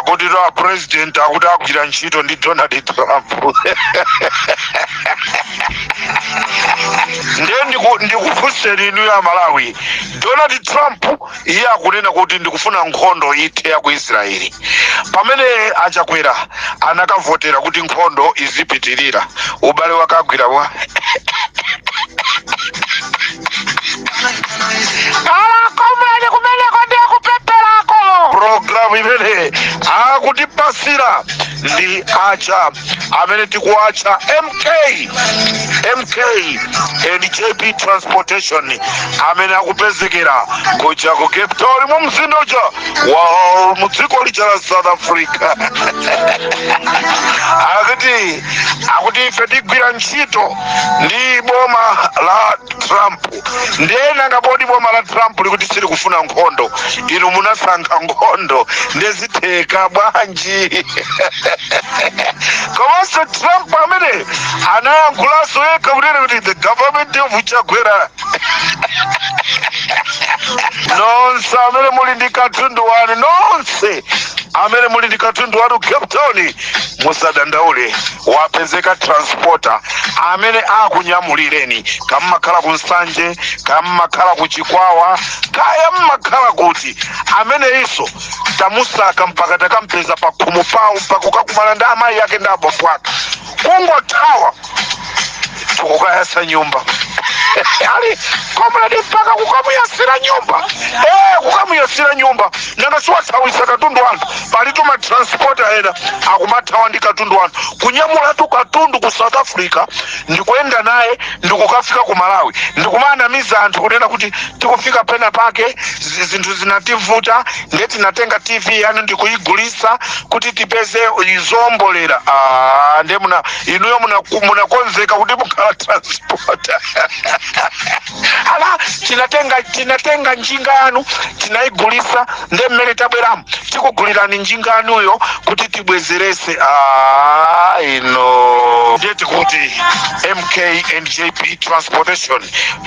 akuti to president akuti akugwira ntchito ndi Donald Trump. Ndikufunseni inu ya Malawi, Donald Trump iye akunena kuti ndikufuna nkhondo ithe ya ku Israeli. Pamene achakwera anakavotera kuti nkhondo izipitirira, ubale wakagwira wa Comrade kumene konde kupepelako programu imene akutipasira ndi acha amene tikuacha MK and JP Transportation amene akupezekera kuja ku Cape Town mu mzinda uja wa mudziko lija la South Africa. akuti ife tigwira ntchito ndi boma la Trump. Ndena ngabodi boma la Trump likuti sili kufuna nkhondo, inu munasankha nkhondo ndezitheka bwanji. Komanso Trump amene anayankhulaso yekha kunena kuti the government of Chagwera. Nonse amene muli ndi katundu wanu, nonse amene muli ndi katundu wanu Cape Town, musadandaule, wapezeka transporter amene akunyamulireni, kama makhala ku Nsanje, kama makhala ku Chikwawa, kaya makhala kuti amene iso tamusaka mpaka takampeza pa khomo pawo mpaka kukakumana ndi amayi yake ndi abambo ake. Kungothawa tukukayasa nyumba. Ali Comrade mpaka kukamuyasira nyumba. Kukamuyasira nyumba. Nanga siwathawisa katundu wanu. Palituma transporter ena akumathawa ndi katundu wanu. Kunyamula tu katundu ku South Africa ndikuenda naye ndikukafika ku Malawi. Ndikumanamiza anthu kunena kuti tikufika pena pake zinthu zinativuta ngeti natenga TV yanu ndikuyigulisa kuti tipeze izombolera. Ndemuna inuyo munakonzeka kuti mukhala transporter. Ala tinatenga njinga yanu tinaigulisa nde mmene tabweramu tikugulirani njinga yanuyo kuti tibwezerese. Ino ndeti kuti MK and JP Transportation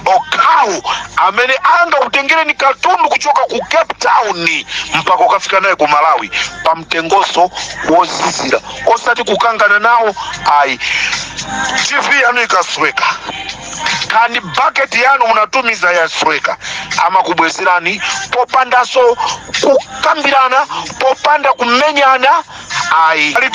okau amene anga utengereni katundu kuchoka ku Cape Town mpaka ukafika naye ku Malawi pamtengoso wozizira, osati kukangana nawo. TV yanu ikasweka kandi bucket yanu munatumiza yasweka, ama kubwezerani popandaso kukambirana, popanda kumenyana. Ali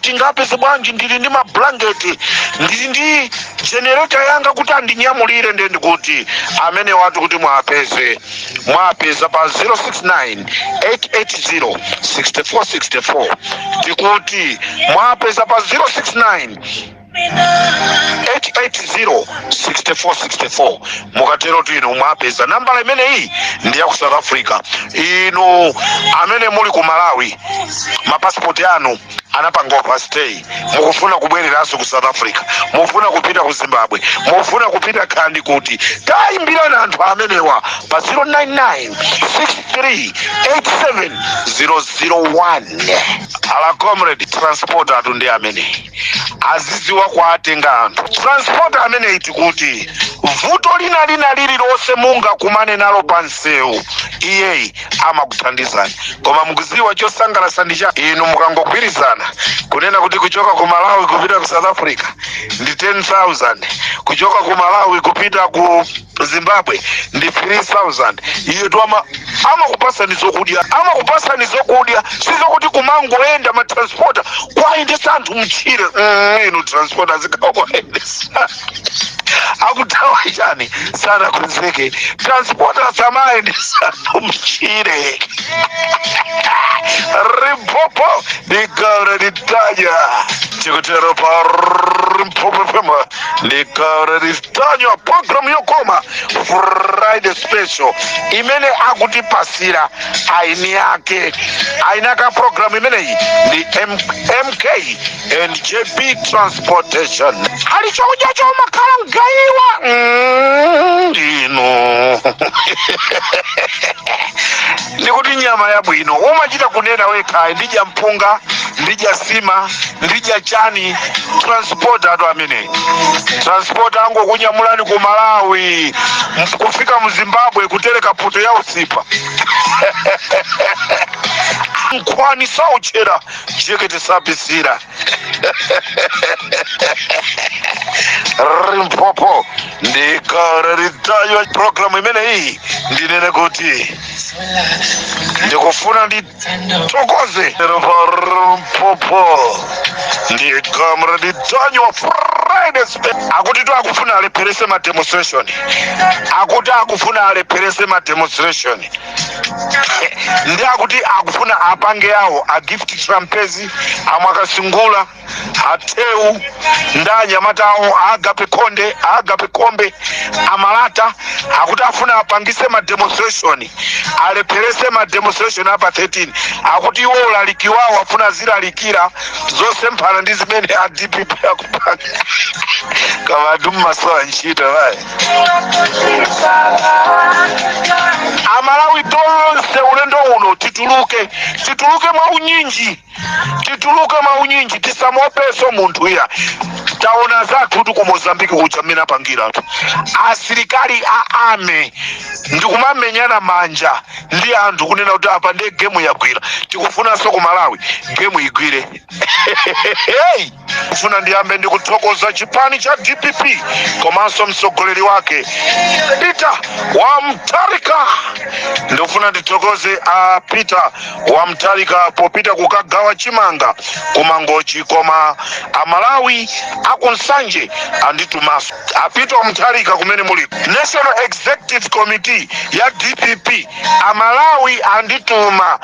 tingape zibwanji ndili ndi mablanketi, ndili ndi generator yanga kuti andinyamulire. Ndendi kuti amene watu kuti mwapeza pa 069-880-6464. Tikuti mwapeza pa 069-880-6464. Mukatero tino mwapeza nambala imene hii ndi ya ku South Africa. Inu amene muli ku Malawi mapassport yanu anapanga overstay, mukufuna kubwereranso ku South Africa, mufuna kupita ku Zimbabwe, mufuna kupita kandi kuti tayimbirana anthu amenewa pa 099-6387-001. Ala Comrade transporter atu ndi amene aziziwa kuatenga anthu. Transporter amene iti kuti vuto lina lililonse munga kumane nalo pansewu iye amakuthandizani. Koma mukuziwa chosangalatsa ndi cha inu mukangogwirizana kunena kuti kuchoka ku Malawi kupita ku South Africa ndi 10,000, kuchoka ku Malawi kupita ku Zimbabwe ndi 3,000. Iye tu amakupasani zokudya sizokuti kumangoenda matransporter kwaendesa anthu mchire. Inu transporter zikawaendesa akutawa chani sana kunzeke transporter samaendesa anthu mchire. Limpopo nikara nitanya chikutero pa Limpopo fema nikara nitanya program yokoma Friday special imene akutipasira aini yake ainaka program imene ndi MK and JP Transportation. Alichokuja cho makala ngaiwa ino ndikuti nyama ya bwino umachita kunena wekha ndija mpunga ndija sima ndija chani transporter atu amene transporter ango kunyamulani ku Malawi kufika mu Zimbabwe kutereka poto ya usipa. nkhwani sauchera jekete sapisira Limpopo ndikara ritayo programu imene iyi ndinene kuti ndikufuna nditokoze Limpopo ndi Comrade Mtanyiwa Friday akuti to akufuna aleperese ma demonstration akuti akufuna aleperese ma demonstration ndi akuti akufuna apange yawo a gift trampezi amwakasingula ateu ndanyamatawo agape konde agape kombe amalata akuti afuna apangise ma demonstration aleperese ma demonstration apa 13 akuti iwo ulalikiwawo afuna zilalikira zose mphana ndi zimene a DPP akupanga kama masowa nchito vai Amalawi tonse ulendo uno tituluke maunyinji tisamopeso muntu ya taona zathu tu ku Mozambique kuchamina pangira tu asilikali aame ndikumamenyana manja ndi anthu kunena kuti apa ndi game yagwira tikufuna so ku Malawi game igwire hey kufuna ndiyambe ndikuthokoza chipani cha DPP komanso msogoleri wake Peter wa Mtarika ndikufuna ndithokoze a Peter wa Mtarika popita kukagawa chimanga kumangochi koma Amalawi akunsanje anditumaso a Peter wa Mtarika kumene muli National Executive Committee ya DPP Amalawi andituma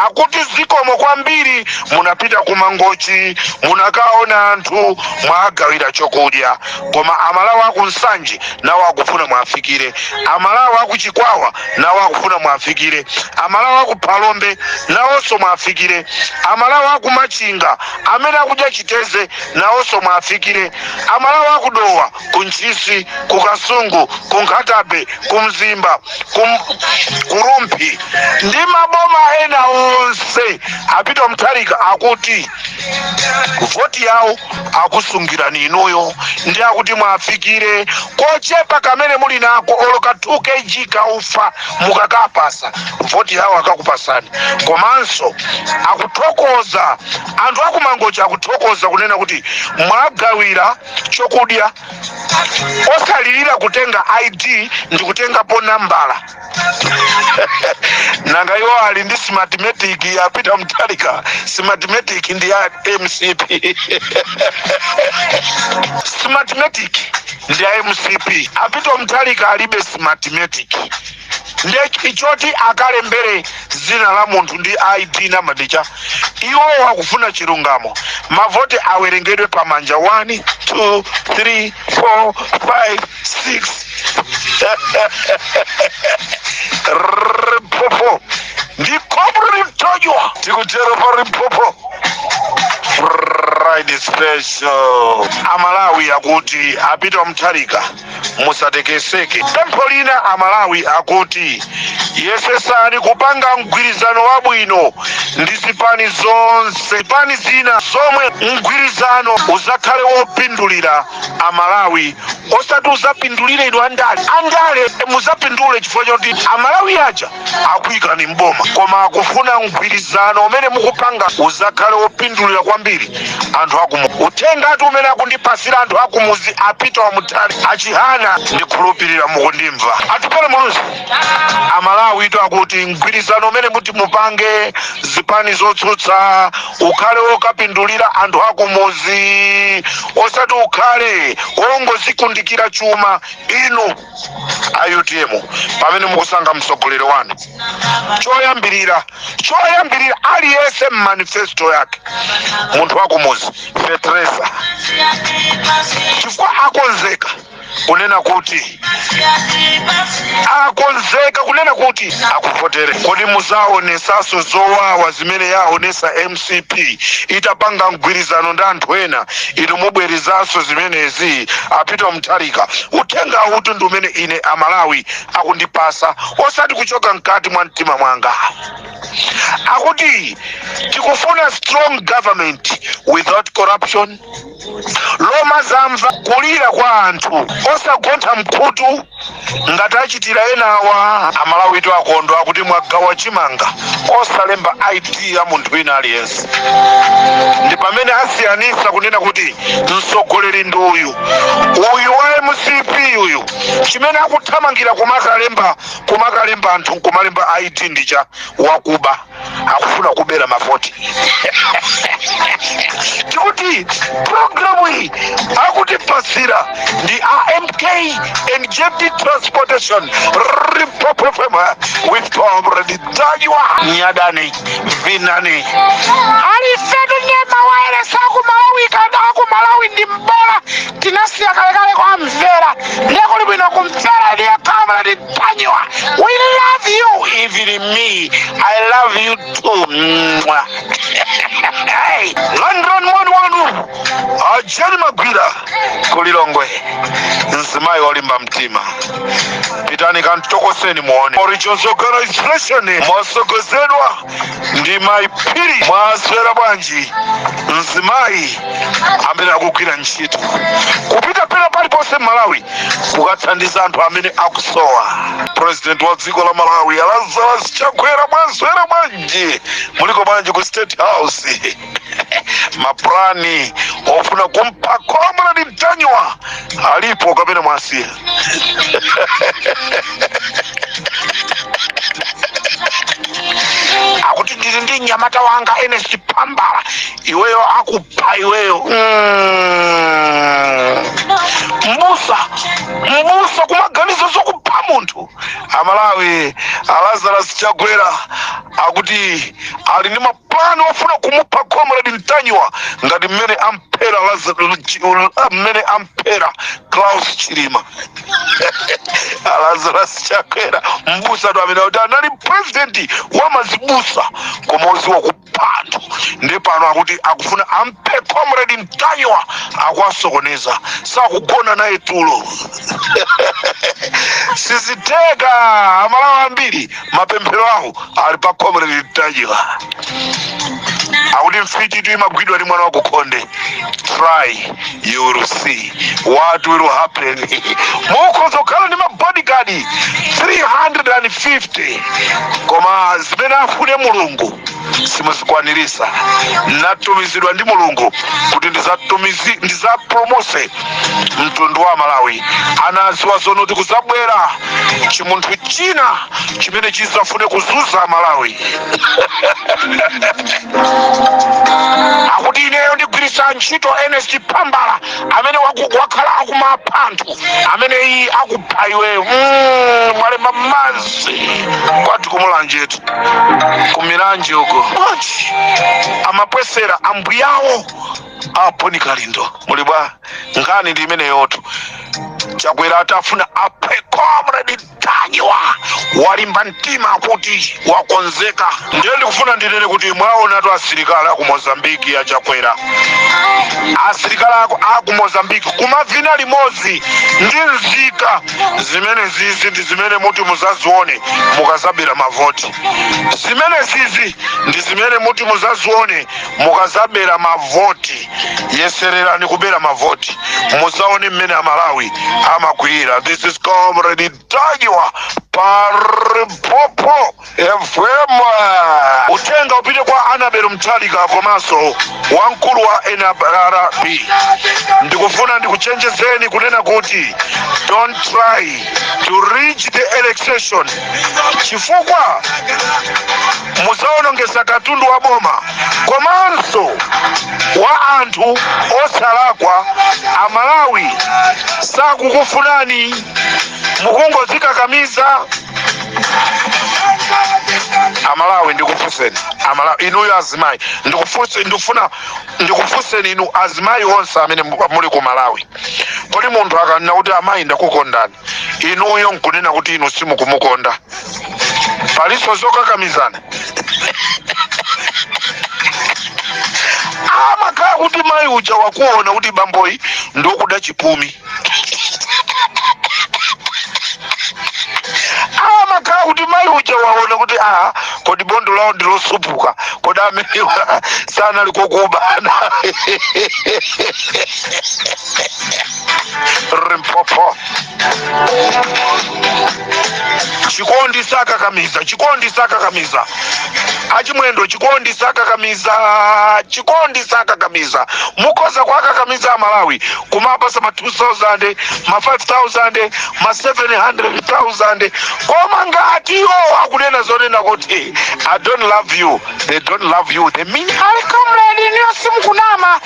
akuti zikomo kwambiri munapita kumangochi munakaona anthu mwagawira chokudya koma Amalawi akunsanje nawo akufuna mwafikire Amalawi akuchikwawa nawo akufuna mwafikire Amalawi akuphalombe nawonso mwafikire Amalawi akumachinga amene akudya chiteze nawonso mwafikire Amalawi akudowa kunchisi kukasungu kunkhatabe kumzimba kurumpi ndi maboma ena onse apita Mtarika akuti voti yawo akusungirani inuyo ndi akuti mwafikire kochepa kamene muli nako oloka 2 kg kaufa mukakapasa voti yawo akakupasani komanso akuthokoza anthu akumangochi akuthokoza kunena kuti mwagawira chokudya osalilira kutenga ID ndi kutenga po nambala nanga iwo ali ndi smartmatic ya Peter Mtarika smartmatic ndi ya MCP smartmatic ndi ya MCP apita Mtarika alibe smartmatic ndi ichoti akalembere zina la munthu ndi ID na madicha iwo wakufuna chilungamo mavoti awerengedwe pamanja 1 2 3 4 5 6 Limpopo ndi Comrade Mtanyiwa tikutero pa Limpopo Friday special Amalawi akuti apita Mtarika musatekeseke tempo lina Amalawi akuti yesesani kupanga mgwirizano wabwino ndi zipani zonse zipani zina zomwe mgwirizano uzakhale wopindulira Amalawi osati uzapindulire inu andale muzapindule chifukwa choti Amalawi aja akuyikani mboma koma akufuna mgwirizano umene mukupanga uzakhale wopindulira kwambiri anthu akumu utenga ati umene akundipasira anthu akumuzi apita wa Mtarika achihana ndikhulupirira mukundimva atipele muluzi Amalawi ito akuti mgwirizano umene muti mupange zipani zotsutsa ukhale wokapindulira anthu akumuzi osati ukhale wongozikundikira chuma inu ayutemo pamene mukusanga msogoleri wanu choyambirira aliyese manifesto yake munthu wakumuzi Petresa chifukwa akonzeka kunena kuti akufotere kodi muzaonesaso zowawa zimene yaonesa MCP itapanga mgwirizano ndi anthu ena inu mubwerizaso zimenezi apita Mtarika utenga utu ndi umene ine Amalawi akundipasa osati kuchoka mkati mwa mtima mwanga akuti tikufuna strong government without corruption loma zamva kulira kwa anthu osagontha mkhutu ngati achitira enawa. Amalawi tu akondwa kuti mwagawa chimanga osalemba ID ya munthu wina aliyense. Ndi pamene asiyanisa kunena kuti mtsogoleri ndi uyu wa MCP uyu, chimene akuthamangira kumakalemba anthu kumalemba ID ndicha wakuba, akufuna kubera mavoti. Tikuti programu hii akutipasira ndi AMK and JD Transportation Limpopo with Comrade Mtanyiwa nyadani vinani alifetu nyema waele saku Malawi kada aku Malawi ndi mbora tinasiya kale kwa mvera leko libino kumvera ndiye Comrade Mtanyiwa. We love you, even me I love you too. Hey, London wanu ajani magwira kulilongwe nzimayi walimba mtima pitani kantokoseni muone Origins Organization mwasogozedwa ndi maipiri mwaswera bwanji nzimayi amene akugwira ntchito kupita pena paliponse Malawi kukathandiza anthu amene akusowa. President wa dziko la Malawi Lazarus Chakwera mwaswera bwanji muliko bwanji ku State House. Maplani ofuna kumpa Comrade Mtanyiwa alipo kapena mwasiya. Akuti ndiri ndi nyamata wanga Ernest Pambala iweyo akupha iweyo. Mbusa kumaganizo zokupha munthu. Amalawi Lazarus Chakwera akuti ali ndi maplani ofuna kumupha Comrade Mtanyiwa ngati mmene ampera Klaus Chilima. Lazarus Chakwera mbusa ndo amene anali president wa mazibusa komozi wa kupanthu ndi pano akuti akufuna ampe Comrade Mtanyiwa akwasokoneza sakugona naye tulo. Siziteka Amalawi ambiri mapemphero awo ali pa Comrade Mtanyiwa. Akuti mfiti tu imagwidwa ni mwana wa kukhonde. Try, you will see what will happen. Mukozo kala ni mabodyguard 350 koma zimene afune Mulungu simuzikwanirisa. Natumizidwa ndi Mulungu kuti ndizapromose mtundu wa Malawi. Anaziwa zonoti kuzabwera chimunthu china chimene chizafune kuzuza Malawi. Akuti ineyo ndigwirisa ntchito Ernest Pambala amene wakhala akumapanthu amene iyi akupha iweyo. Mwalemba mazi kwati kumulanjetu kumiranje uko amapwesera ambuyawo aponi kalindo mulibwa ngani ndi imene yoto Chakwera atafuna aphe Comrade Mtanyiwa walimba mtima kuti wakonzeka. Ndiye ndikufuna ndinene kuti mwaona tu asilikali aku Mozambique ya Chakwera, asilikali aku Mozambique kumavina limozi ndi nzika zimene zizi ndi zimene muti muzazione mukazabera mavoti. Zimene zizi ndi zimene muti muzazione mukazabera mavoti. Yesererani kubera mavoti muzaone mmene Amalawi amakwira. This is Comrade Mtanyiwa Limpopo FM. Utenga upite kwa Anabel Mtalika komanso wamkulu wa NRB. Ndikufuna ndikuchenjezeni kunena kuti don't try to reach the election chifukwa muzaonongesa katundu wa boma komanso wa anthu osalakwa. Amalawi sakukufunani mukungozikakamiza. Amalawi ndikufuseni, Amalawi inuyo azimayi ndikufuseni inu azimayi onse amene muli ku Malawi. Kodi munthu akanena kuti amayi ndakukondani inuyo nkunena kuti inu simukumukonda, paliso zokakamizana. Amakhala kuti mayi uja wakuona kuti bamboyi ndokuda chipumi. Amakhala kuti mayi uja waona kuti kodi bondo lawo ndilosupuka, kodi amene sana likokubana. Limpopo. Chikondi saka kamiza achimwendo chikondi saka kamiza mukoza kwaka kamiza ya Malawi kumapasa ma 2,000 ma 5,000 ma 700,000 koma ngati yo akunena zonena kuti I don't love you, they don't love you, they mean ali Comrade niyo simukunama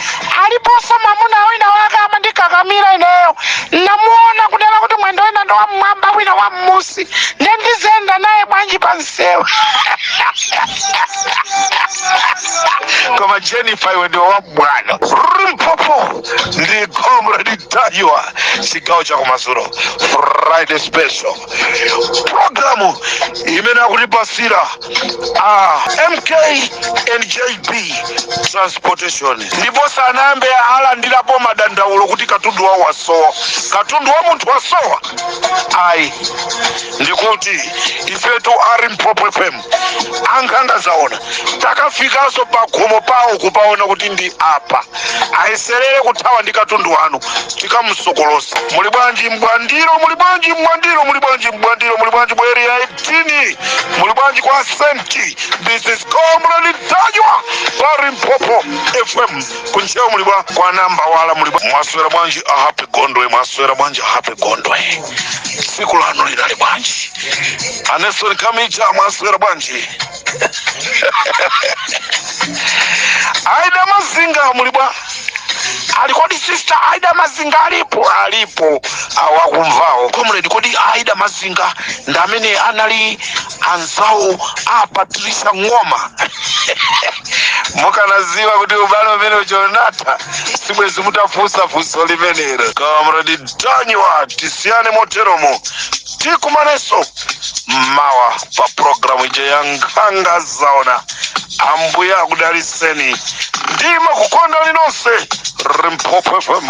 aliposa mamuna wina waka amandikakamira ineyo namuona kunena kuti mwendo wina ndo wamwamba wina wamusi ndendizenda naye bwanji pansewa koma Jennifer iwe ndio wa bwana. Limpopo ndi Comrade Mtanyiwa chigawo cha kumasuro Friday special programu imene akutipasira MK and JB transportation ndipo sanambe alandirapo madandaulo kuti katundu wa wasowa katundu wa munthu wasowa ayi ndikuti ifetu Limpopo FM Nkhanga Zaona takafikaso pagomo pawo kupaona kuti ndi apa ayiserere kuthawa ndi katundu wanu tikamusokolosa. Muli bwanji mbwandiro bweri ya 18 muli bwanji kwa senti. This is Comrade Mtanyiwa pa Limpopo FM kunchewa muli bwa kwa namba wala muli bwa mwaswera bwanji happy gondwe siku lano linali bwanji Aneson Kamicha mwaswera bwanji Aida Mazinga mulibwa alikodi sister Aida Mazinga alipo awakumvao Comrade kodi Aida Mazinga ndamene anali anzao Patricia Ngoma mukanaziwa kuti ubalo umene uchonata sibwezi mutafusa fuso limenero. Comrade Mtanyiwa tisiyane moteromo tikumaneso mawa pa programu ije ya Nkhanga Zaona ambuya akudaliseni ndima kukonda linonse Limpopo FM.